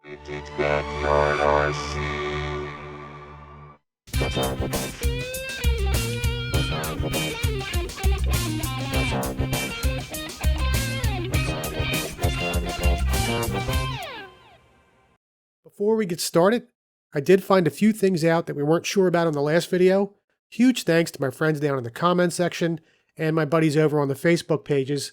Before we get started, I did find a few things out that we weren't sure about in the last video. Huge thanks to my friends down in the comment section and my buddies over on the Facebook pages.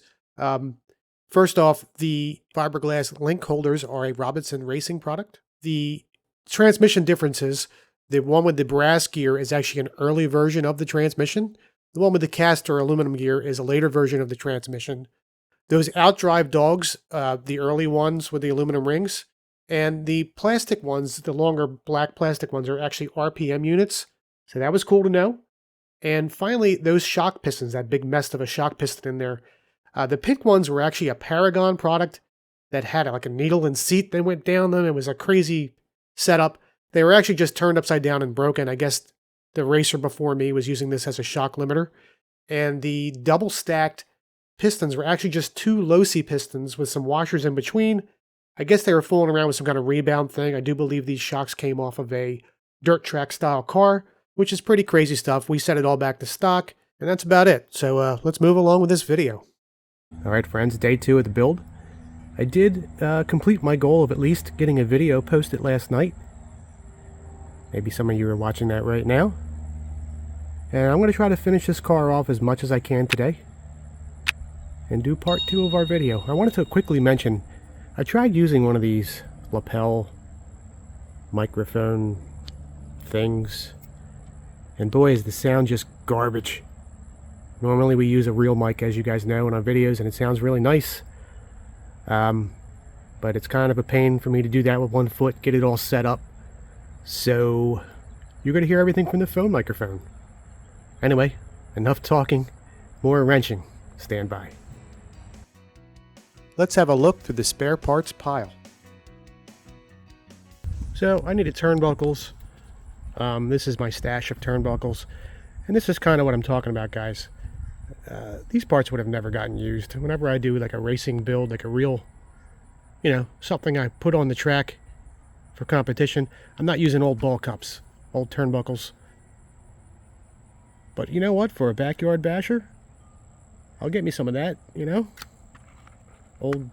First off, the fiberglass link holders are a Robinson Racing product. The transmission differences, the one with the brass gear is actually an early version of the transmission. The one with the cast or aluminum gear is a later version of the transmission. Those outdrive dogs, the early ones with the aluminum rings, and the plastic ones, the longer black plastic ones, are actually RPM units. So that was cool to know. And finally, those shock pistons, that big mess of a shock piston in there. The pink ones were actually a Paragon product that had like a needle and seat that went down them. It was a crazy setup. They were actually just turned upside down and broken. I guess the racer before me was using this as a shock limiter. And the double stacked pistons were actually just two Losi pistons with some washers in between. I guess they were fooling around with some kind of rebound thing. I do believe these shocks came off of a dirt track style car, which is pretty crazy stuff. We set it all back to stock, and that's about it. So let's move along with this video. All right, friends, day 2 of the build. I did complete my goal of at least getting a video posted last night. Maybe some of you are watching that right now. And I'm going to try to finish this car off as much as I can today and do part 2 of our video. I wanted to quickly mention, I tried using one of these lapel microphone things, and boy is the sound just garbage. Normally we use a real mic, as you guys know, in our videos, and it sounds really nice. But it's kind of a pain for me to do that with one foot, get it all set up. So you're going to hear everything from the phone microphone. Anyway, enough talking, more wrenching. Stand by. Let's have a look through the spare parts pile. So I needed turnbuckles. This is my stash of turnbuckles. And this is kind of what I'm talking about, guys. These parts would have never gotten used. Whenever I do like a racing build, like a real, you know, something I put on the track for competition, I'm not using old ball cups, old turnbuckles. But you know what? For a backyard basher, I'll get me some of that, you know? Old,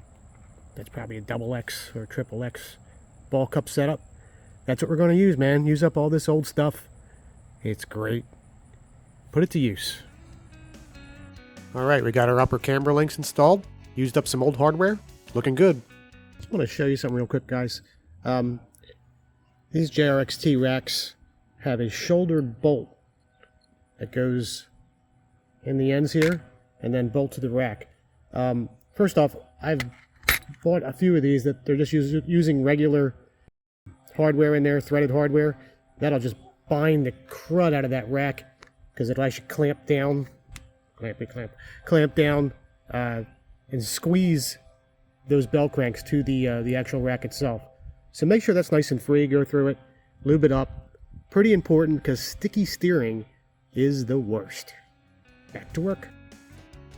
that's probably a XX or XXX ball cup setup. That's what we're going to use, man. Use up all this old stuff. It's great. Put it to use. All right, we got our upper camber links installed. Used up some old hardware. Looking good. Just want to show you something real quick, guys. These JRX2 racks have a shouldered bolt that goes in the ends here and then bolt to the rack. First off, I've bought a few of these that they're just using regular hardware in there, threaded hardware. That'll just bind the crud out of that rack because it'll actually clamp down and squeeze those bell cranks to the actual rack itself. So make sure that's nice and free. Go through it, lube it up. Pretty important because sticky steering is the worst. Back to work.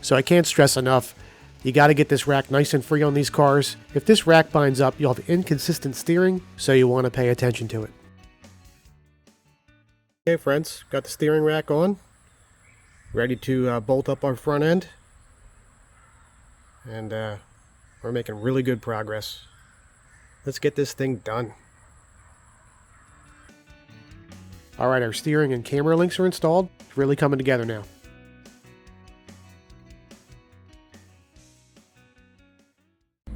So I can't stress enough, you got to get this rack nice and free on these cars. If this rack binds up, you'll have inconsistent steering, so you want to pay attention to it. Okay, friends, got the steering rack on. Ready to bolt up our front end. And we're making really good progress. Let's get this thing done. All right, our steering and camera links are installed. It's really coming together now.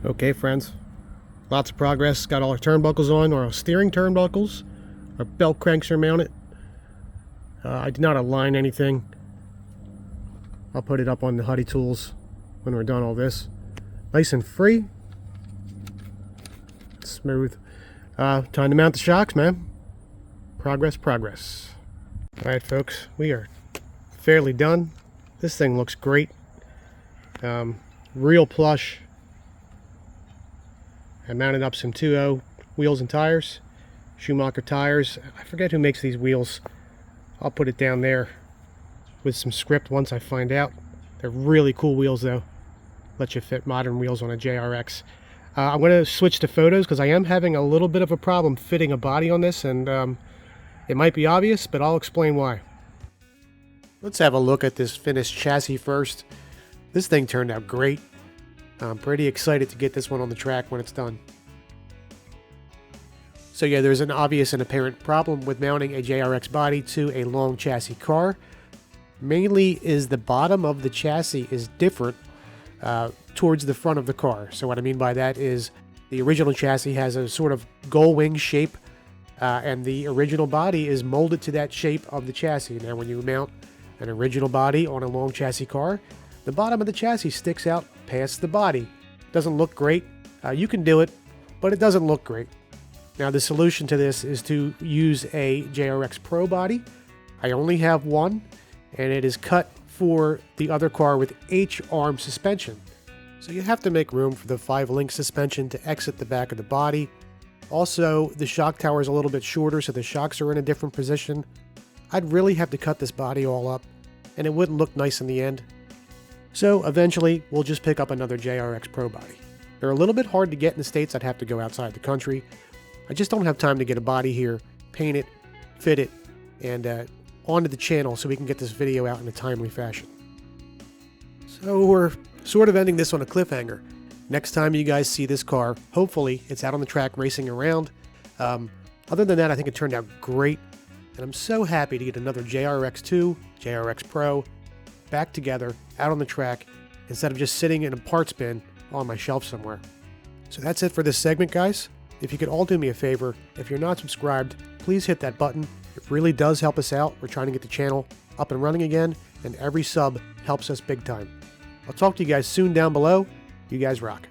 Okay, friends, lots of progress. Got all our turnbuckles on, our steering turnbuckles. Our belt cranks are mounted. I did not align anything. I'll put it up on the Huddy tools when we're done all this. Nice and free. Smooth. Time to mount the shocks, man. Progress, progress. All right, folks, we are fairly done. This thing looks great. Real plush. I mounted up some 2.0 wheels and tires. Schumacher tires. I forget who makes these wheels. I'll put it down there with some script once I find out. They're really cool wheels though. Let you fit modern wheels on a JRX. I'm going to switch to photos because I am having a little bit of a problem fitting a body on this, and it might be obvious, but I'll explain why. Let's have a look at this finished chassis first. This thing turned out great. I'm pretty excited to get this one on the track when it's done. So yeah, there's an obvious and apparent problem with mounting a JRX body to a long chassis car. Mainly is the bottom of the chassis is different towards the front of the car. So what I mean by that is the original chassis has a sort of gull wing shape, and the original body is molded to that shape of the chassis. Now when you mount an original body on a long chassis car, the bottom of the chassis sticks out past the body. Doesn't look great. You can do it, but it doesn't look great. Now the solution to this is to use a JRX Pro body. I only have one, and it is cut for the other car with H-arm suspension. So you have to make room for the 5-link suspension to exit the back of the body. Also, the shock tower is a little bit shorter, so the shocks are in a different position. I'd really have to cut this body all up, and it wouldn't look nice in the end. So eventually, we'll just pick up another JRX Pro body. They're a little bit hard to get in the States. I'd have to go outside the country. I just don't have time to get a body here, paint it, fit it, and onto the channel so we can get this video out in a timely fashion. So we're sort of ending this on a cliffhanger. Next time you guys see this car, hopefully it's out on the track racing around. Other than that, I think it turned out great, and I'm so happy to get another JRX2, JRX Pro back together out on the track instead of just sitting in a parts bin on my shelf somewhere. So that's it for this segment, guys. If you could all do me a favor, if you're not subscribed, please hit that button. It really does help us out. We're trying to get the channel up and running again, and every sub helps us big time. I'll talk to you guys soon down below. You guys rock.